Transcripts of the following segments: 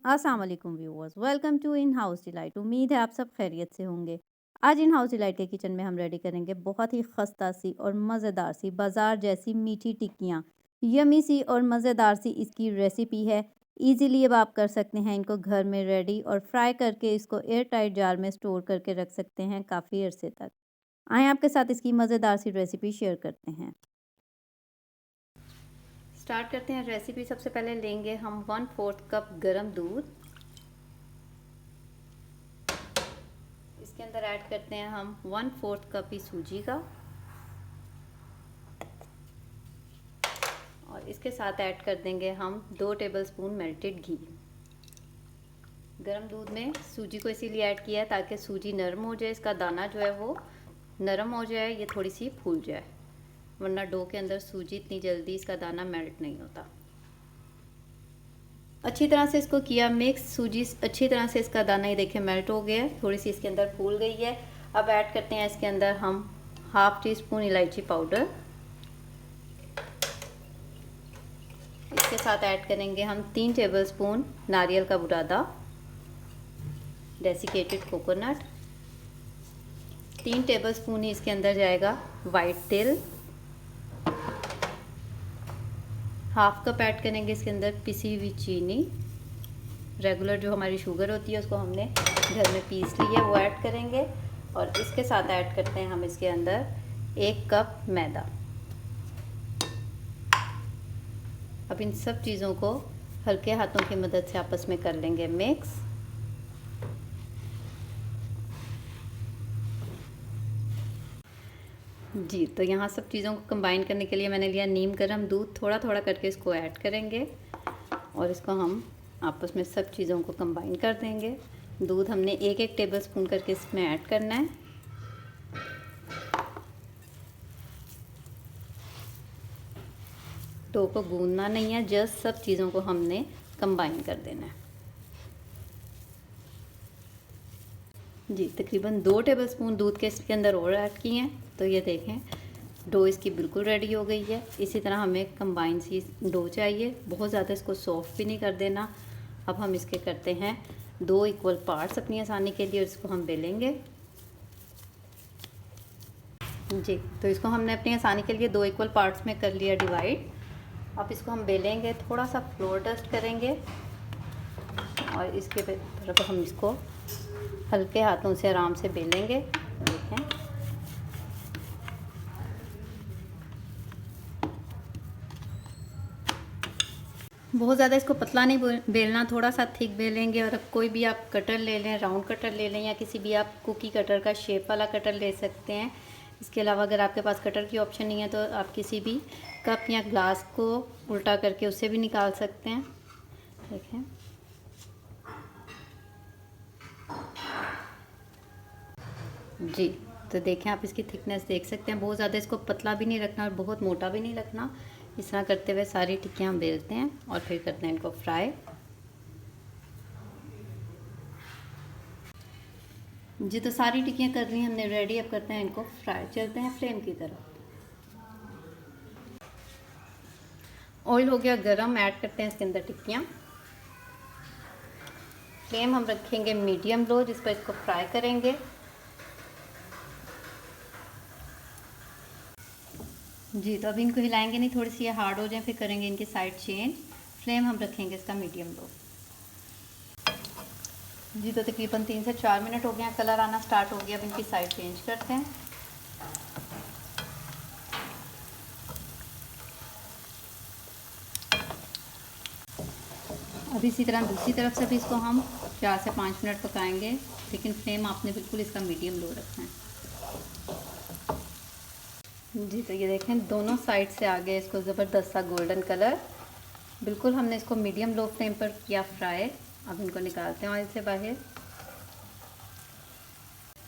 अस्सलाम वालेकुम viewers, welcome to in house delight. उम्मीद है आप सब खैरियत से होंगे। आज इन हाउस डिलाइट के किचन में हम रेडी करेंगे बहुत ही खस्ता सी और मज़ेदार सी बाजार जैसी मीठी टिक्कियाँ। यमी सी और मज़ेदार सी इसकी रेसिपी है। इजीली अब आप कर सकते हैं इनको घर में रेडी और फ्राई करके इसको एयर टाइट जार में स्टोर करके रख सकते हैं काफ़ी अरसे तक। आए आपके साथ इसकी मज़ेदार सी रेसिपी शेयर करते हैं। स्टार्ट करते हैं रेसिपी। सबसे पहले लेंगे हम 1/4 कप गरम दूध। इसके अंदर ऐड करते हैं हम 1/4 कप ही सूजी का, और इसके साथ ऐड कर देंगे हम 2 टेबलस्पून मेल्टेड घी। गरम दूध में सूजी को इसीलिए ऐड किया है ताकि सूजी नरम हो जाए, इसका दाना जो है वो नरम हो जाए, ये थोड़ी सी फूल जाए, वरना डो के अंदर सूजी इतनी जल्दी इसका दाना मेल्ट नहीं होता। अच्छी तरह से इसको किया मिक्स। सूजी अच्छी तरह से इसका दाना, ये देखिए मेल्ट हो गया है, थोड़ी सी इसके अंदर फूल गई है। अब ऐड करते हैं इसके अंदर हम 1/2 टीस्पून इलायची पाउडर। इसके साथ ऐड करेंगे हम 3 टेबलस्पून नारियल का बुरादा, डेसिकेटेड कोकोनट। 3 टेबलस्पून ही इसके अंदर जाएगा वाइट तिल। 1/2 कप ऐड करेंगे इसके अंदर पिसी हुई चीनी। रेगुलर जो हमारी शुगर होती है उसको हमने घर में पीस ली है, वो ऐड करेंगे। और इसके साथ ऐड करते हैं हम इसके अंदर 1 कप मैदा। अब इन सब चीज़ों को हल्के हाथों की मदद से आपस में कर लेंगे मिक्स। जी, तो यहाँ सब चीज़ों को कंबाइन करने के लिए मैंने लिया नीम गर्म दूध। थोड़ा थोड़ा करके इसको ऐड करेंगे और इसको हम आपस में सब चीज़ों को कंबाइन कर देंगे। दूध हमने 1-1 टेबलस्पून करके इसमें ऐड करना है। डो को गूंदना नहीं है, जस्ट सब चीज़ों को हमने कंबाइन कर देना है। जी, तकरीबन 2 टेबलस्पून दूध के इसके अंदर और ऐड किए हैं, तो ये देखें डो इसकी बिल्कुल रेडी हो गई है। इसी तरह हमें कंबाइन सी डो चाहिए, बहुत ज़्यादा इसको सॉफ्ट भी नहीं कर देना। अब हम इसके करते हैं 2 इक्वल पार्ट्स अपनी आसानी के लिए, और इसको हम बेलेंगे। जी, तो इसको हमने अपनी आसानी के लिए 2 इक्वल पार्ट्स में कर लिया डिवाइड। अब इसको हम बेलेंगे, थोड़ा सा फ्लोर डस्ट करेंगे और इसके तरफ हम इसको हल्के हाथों से आराम से बेलेंगे। देखें बहुत ज़्यादा इसको पतला नहीं बेलना, थोड़ा सा थिक बेलेंगे। और अब कोई भी आप कटर ले लें, राउंड कटर ले लें, या किसी भी आप कुकी कटर का शेप वाला कटर ले सकते हैं। इसके अलावा अगर आपके पास कटर की ऑप्शन नहीं है तो आप किसी भी कप या ग्लास को उल्टा करके उससे भी निकाल सकते हैं। देखें जी, तो देखें आप इसकी थिकनेस देख सकते हैं। बहुत ज़्यादा इसको पतला भी नहीं रखना और बहुत मोटा भी नहीं रखना। इस तरह करते हुए सारी टिक्कियाँ हम बेलते हैं और फिर करते हैं इनको फ्राई। जी, तो सारी टिक्कियाँ कर ली हमने रेडी। अब करते हैं इनको फ्राई। चलते हैं फ्लेम की तरफ। ऑयल हो गया गरम, ऐड करते हैं इसके अंदर टिक्कियाँ। फ्लेम हम रखेंगे मीडियम लो, जिस पर इसको फ्राई करेंगे। जी, तो अभी इनको हिलाएंगे नहीं, थोड़ी सी ये हार्ड हो जाए, फिर करेंगे इनकी साइड चेंज। फ्लेम हम रखेंगे इसका मीडियम लो। जी, तो तकरीबन 3 से 4 मिनट हो गए हैं, कलर आना स्टार्ट हो गया। अब इनकी साइड चेंज करते हैं। अब इसी तरह दूसरी तरफ से भी इसको हम 4 से 5 मिनट पकाएंगे, लेकिन फ्लेम आपने बिल्कुल इसका मीडियम लो रखना है। जी, तो ये देखें दोनों साइड से आ गया इसको ज़बरदस्त सा गोल्डन कलर। बिल्कुल हमने इसको मीडियम लो फ्लेम पर किया फ्राई। अब इनको निकालते हैं ऑयल से बाहर।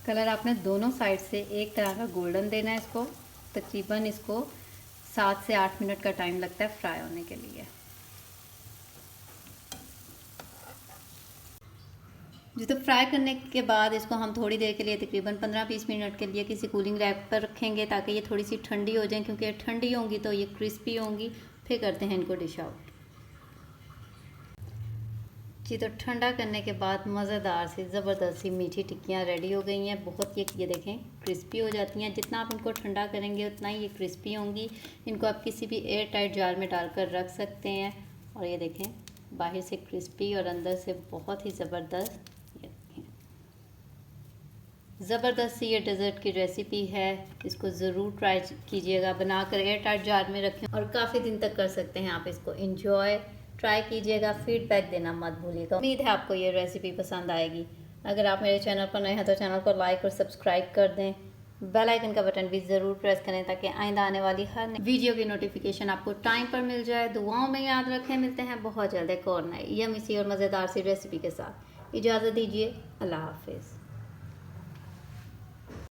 कलर आपने दोनों साइड से एक तरह का गोल्डन देना है इसको। तकरीबन इसको 7 से 8 मिनट का टाइम लगता है फ्राई होने के लिए। जी, तो फ्राई करने के बाद इसको हम थोड़ी देर के लिए तकरीबन 15-20 मिनट के लिए किसी कूलिंग रैक पर रखेंगे, ताकि ये थोड़ी सी ठंडी हो जाए, क्योंकि ठंडी होंगी तो ये क्रिस्पी होंगी। फिर करते हैं इनको डिश आउट। जी, तो ठंडा करने के बाद मज़ेदार सी ज़बरदस्त सी मीठी टिक्कियाँ रेडी हो गई हैं। बहुत ये देखें क्रिस्पी हो जाती हैं। जितना आप इनको ठंडा करेंगे उतना ही ये क्रिस्पी होंगी। इनको आप किसी भी एयर टाइट जार में डालकर रख सकते हैं। और ये देखें बाहर से क्रिस्पी और अंदर से बहुत ही ज़बरदस्त। ये देखें ज़बरदस्त सी ये डेज़र्ट की रेसिपी है। इसको ज़रूर ट्राई कीजिएगा, बनाकर एयर टाइट जार में रखें और काफ़ी दिन तक कर सकते हैं आप इसको इंजॉय। ट्राई कीजिएगा, फीडबैक देना मत भूलिएगा। उम्मीद है आपको ये रेसिपी पसंद आएगी। अगर आप मेरे चैनल पर नए हैं तो चैनल को लाइक और सब्सक्राइब कर दें। बेल आइकन का बटन भी ज़रूर प्रेस करें ताकि आइंदा आने वाली हर वीडियो की नोटिफिकेशन आपको टाइम पर मिल जाए। दुआओं में याद रखें। मिलते हैं बहुत जल्द एक और नई यम्मी सी और मज़ेदार सी रेसिपी के साथ। इजाज़त दीजिए। अल्लाह हाफिज़।